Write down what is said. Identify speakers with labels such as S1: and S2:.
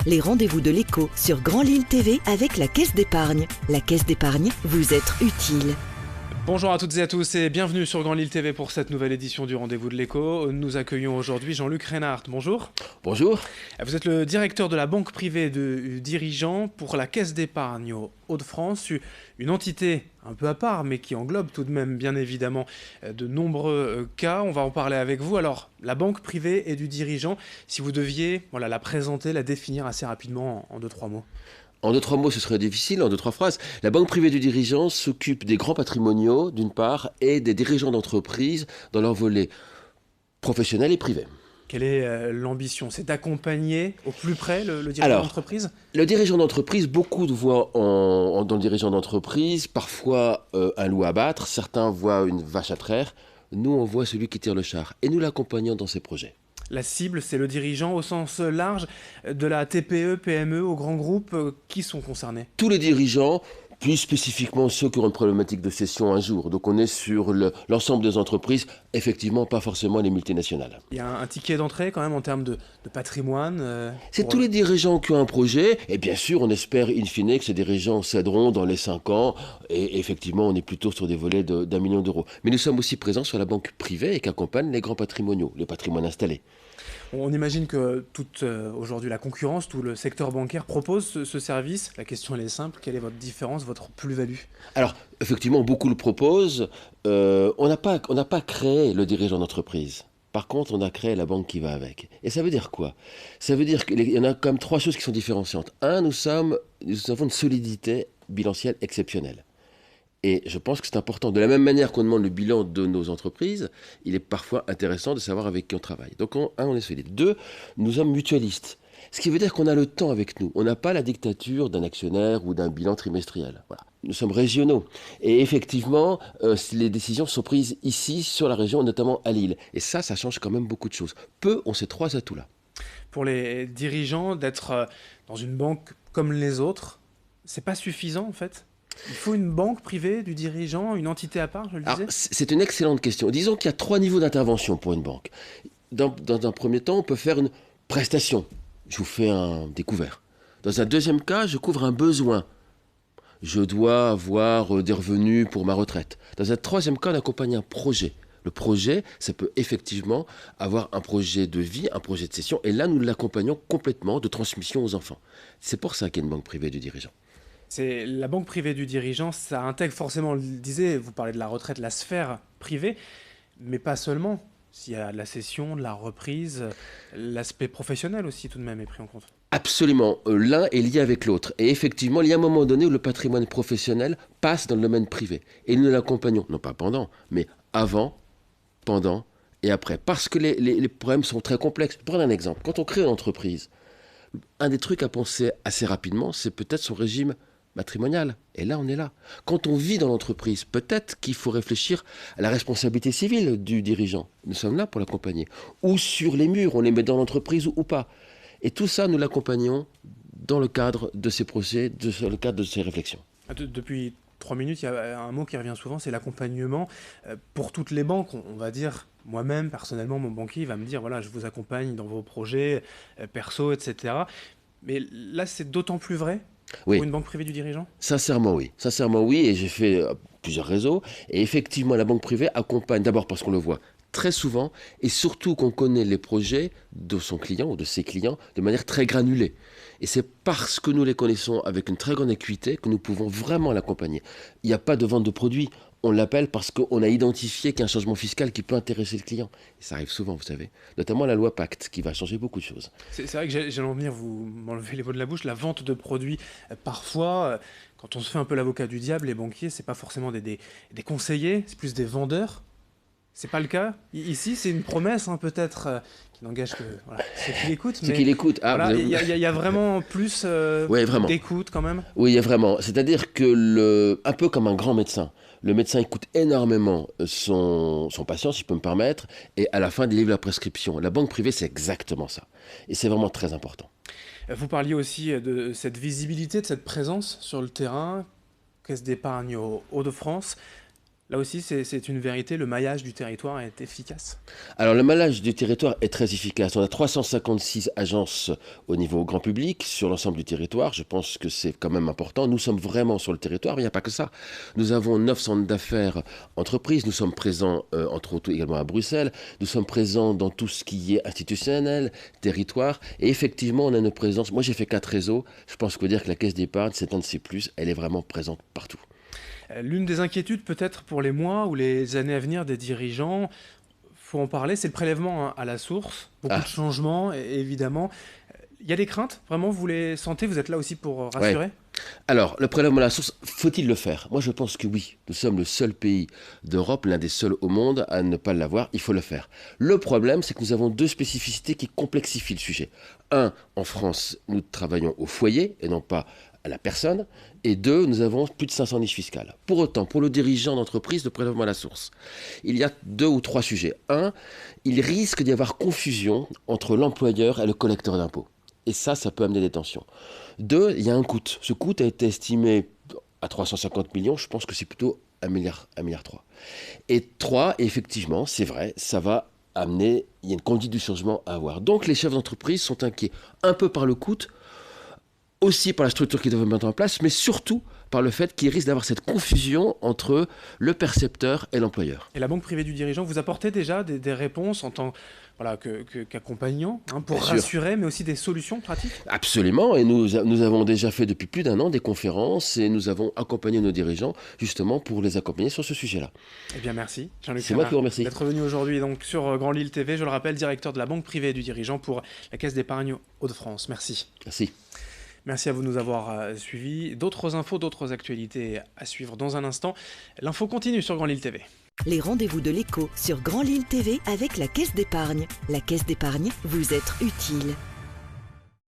S1: Les rendez-vous de l'écho sur Grand Lille TV avec la Caisse d'épargne. La Caisse d'épargne, vous être utile.
S2: Bonjour à toutes et à tous et bienvenue sur Grand Lille TV pour cette nouvelle édition du Rendez-vous de l'écho. Nous accueillons aujourd'hui Jean-Luc Reinhardt. Bonjour.
S3: Bonjour.
S2: Vous êtes le directeur de la banque privée de dirigeants pour la Caisse d'épargne aux Hauts-de-France, une entité un peu à part mais qui englobe tout de même bien évidemment de nombreux cas. On va en parler avec vous. Alors, la banque privée et du dirigeant, si vous deviez la présenter, la définir assez rapidement en 2-3 mots.
S3: En 2-3 mots, ce serait difficile. En 2-3 phrases, la banque privée du dirigeant s'occupe des grands patrimoniaux, d'une part, et des dirigeants d'entreprise dans leur volet professionnel et privé.
S2: Quelle est l'ambition? C'est d'accompagner au plus près le dirigeant d'entreprise?
S3: Le dirigeant d'entreprise, beaucoup voient dans le dirigeant d'entreprise parfois un loup à battre, certains voient une vache à traire. Nous, on voit celui qui tire le char et nous l'accompagnons dans ses projets.
S2: La cible, c'est le dirigeant au sens large, de la TPE, PME, aux grands groupes. Qui sont concernés?
S3: Tous les dirigeants, plus spécifiquement ceux qui auront une problématique de cession un jour. Donc on est sur l'ensemble des entreprises, effectivement pas forcément les multinationales.
S2: Il y a un ticket d'entrée quand même en termes de patrimoine
S3: C'est tous les dirigeants qui ont un projet, et bien sûr on espère in fine que ces dirigeants céderont dans les 5 ans, et effectivement on est plutôt sur des volets d'1 million d'euros. Mais nous sommes aussi présents sur la banque privée et qui accompagne les grands patrimoniaux, les patrimoines installés.
S2: On imagine que aujourd'hui la concurrence, tout le secteur bancaire propose ce service. La question elle est simple, quelle est votre différence, votre plus-value?
S3: Alors effectivement beaucoup le proposent, on n'a pas créé le dirigeant d'entreprise. Par contre, on a créé la banque qui va avec. Et ça veut dire quoi? Ça veut dire qu'il y en a quand même 3 choses qui sont différenciantes. Un, nous avons une solidité bilancielle exceptionnelle. Et je pense que c'est important. De la même manière qu'on demande le bilan de nos entreprises, il est parfois intéressant de savoir avec qui on travaille. Donc, on est solide. 2, nous sommes mutualistes. Ce qui veut dire qu'on a le temps avec nous. On n'a pas la dictature d'un actionnaire ou d'un bilan trimestriel. Voilà. Nous sommes régionaux. Et effectivement, les décisions sont prises ici, sur la région, notamment à Lille. Et ça change quand même beaucoup de choses. Peu ont ces 3 atouts-là.
S2: Pour les dirigeants, d'être dans une banque comme les autres, c'est pas suffisant en fait? Il faut une banque privée du dirigeant, une entité à part, je le disais?
S3: C'est une excellente question. Disons qu'il y a 3 niveaux d'intervention pour une banque. Dans un premier temps, on peut faire une prestation. Je vous fais un découvert. Dans un deuxième cas, je couvre un besoin. Je dois avoir des revenus pour ma retraite. Dans un troisième cas, on accompagne un projet. Le projet, ça peut effectivement avoir un projet de vie, un projet de cession. Et là, nous l'accompagnons complètement de transmission aux enfants. C'est pour ça qu'il y a une banque privée du dirigeant.
S2: C'est la banque privée du dirigeant, ça intègre forcément, vous parlez de la retraite, la sphère privée, mais pas seulement. S'il y a de la cession, de la reprise, l'aspect professionnel aussi tout de même est pris en compte.
S3: Absolument, l'un est lié avec l'autre. Et effectivement, il y a un moment donné où le patrimoine professionnel passe dans le domaine privé. Et nous l'accompagnons, non pas pendant, mais avant, pendant et après. Parce que les problèmes sont très complexes. Pour prendre un exemple, quand on crée une entreprise, un des trucs à penser assez rapidement, c'est peut-être son régime matrimonial. Et là, on est là. Quand on vit dans l'entreprise, peut-être qu'il faut réfléchir à la responsabilité civile du dirigeant. Nous sommes là pour l'accompagner. Ou sur les murs, on les met dans l'entreprise ou pas. Et tout ça, nous l'accompagnons dans le cadre de ces projets, dans le cadre de ces réflexions.
S2: Depuis 3 minutes, il y a un mot qui revient souvent, c'est l'accompagnement. Pour toutes les banques, on va dire, moi-même, personnellement, mon banquier va me dire, voilà, je vous accompagne dans vos projets perso, etc. Mais là, c'est d'autant plus vrai pour une banque privée du dirigeant?
S3: Sincèrement, oui. Sincèrement, oui. Et j'ai fait plusieurs réseaux. Et effectivement, la banque privée accompagne, d'abord parce qu'on le voit très souvent, et surtout qu'on connaît les projets de son client ou de ses clients de manière très granulée. Et c'est parce que nous les connaissons avec une très grande acuité que nous pouvons vraiment l'accompagner. Il n'y a pas de vente de produits. On l'appelle parce qu'on a identifié qu'il y a un changement fiscal qui peut intéresser le client. Et ça arrive souvent, vous savez. Notamment la loi Pacte, qui va changer beaucoup de choses.
S2: C'est vrai que j'allais en venir, vous m'enlevez les mots de la bouche. La vente de produits, parfois, quand on se fait un peu l'avocat du diable, les banquiers, c'est pas forcément des conseillers, c'est plus des vendeurs. C'est pas le cas. Ici, c'est une promesse, peut-être, qui n'engage que ceux qui l'écoutent.
S3: Ceux qui l'écoutent.
S2: Il y a vraiment plus d'écoute quand même.
S3: Oui, il y a vraiment. C'est-à-dire que, un peu comme un grand médecin, le médecin écoute énormément son patient, si je peux me permettre, et à la fin délivre la prescription. La banque privée, c'est exactement ça. Et c'est vraiment très important.
S2: Vous parliez aussi de cette visibilité, de cette présence sur le terrain, Caisse d'épargne aux Hauts-de-France. Là aussi, c'est une vérité, le maillage du territoire est efficace.
S3: Alors le maillage du territoire est très efficace. On a 356 agences au niveau grand public sur l'ensemble du territoire. Je pense que c'est quand même important. Nous sommes vraiment sur le territoire, mais il n'y a pas que ça. Nous avons 9 centres d'affaires entreprises. Nous sommes présents entre autres également à Bruxelles. Nous sommes présents dans tout ce qui est institutionnel, territoire. Et effectivement, on a une présence. Moi, j'ai fait 4 réseaux. Je pense qu'on peut dire que la Caisse d'épargne, c'est un de ses plus. Elle est vraiment présente partout.
S2: L'une des inquiétudes peut-être pour les mois ou les années à venir des dirigeants, faut en parler, c'est le prélèvement à la source. Beaucoup de changements, évidemment. Il y a des craintes, vraiment, vous les sentez? Vous êtes là aussi pour rassurer?
S3: Ouais. Alors, le prélèvement à la source, faut-il le faire? Moi, je pense que oui. Nous sommes le seul pays d'Europe, l'un des seuls au monde à ne pas l'avoir. Il faut le faire. Le problème, c'est que nous avons 2 spécificités qui complexifient le sujet. Un, en France, nous travaillons au foyer et non pas à la personne. Et 2, nous avons plus de 500 niches fiscales. Pour autant, pour le dirigeant d'entreprise, le prélèvement à la source, il y a 2 ou 3 sujets. Un, il risque d'y avoir confusion entre l'employeur et le collecteur d'impôts. Et ça peut amener des tensions. 2, il y a un coût. Ce coût a été estimé à 350 millions. Je pense que c'est plutôt 1,3 milliard. Et 3, effectivement, c'est vrai, ça va amener, il y a une conduite du changement à avoir. Donc les chefs d'entreprise sont inquiets un peu par le coût, aussi par la structure qu'ils doivent mettre en place, mais surtout par le fait qu'ils risquent d'avoir cette confusion entre le percepteur et l'employeur.
S2: Et la banque privée du dirigeant, vous apportez déjà des réponses en tant qu'accompagnant, pour rassurer, mais aussi des solutions pratiques?
S3: Absolument, et nous avons déjà fait depuis plus d'1 an des conférences et nous avons accompagné nos dirigeants justement pour les accompagner sur ce sujet-là.
S2: Eh bien merci, Jean-Luc
S3: C'est moi qui vous remercie
S2: d'être venu aujourd'hui donc sur Grand Lille TV, je le rappelle, directeur de la banque privée du dirigeant pour la Caisse d'épargne Hauts-de-France. Merci.
S3: Merci.
S2: Merci à vous de nous avoir suivis. D'autres infos, d'autres actualités à suivre dans un instant. L'info continue sur Grand Lille TV.
S1: Les rendez-vous de l'écho sur Grand Lille TV avec la Caisse d'épargne. La Caisse d'épargne, vous être utile.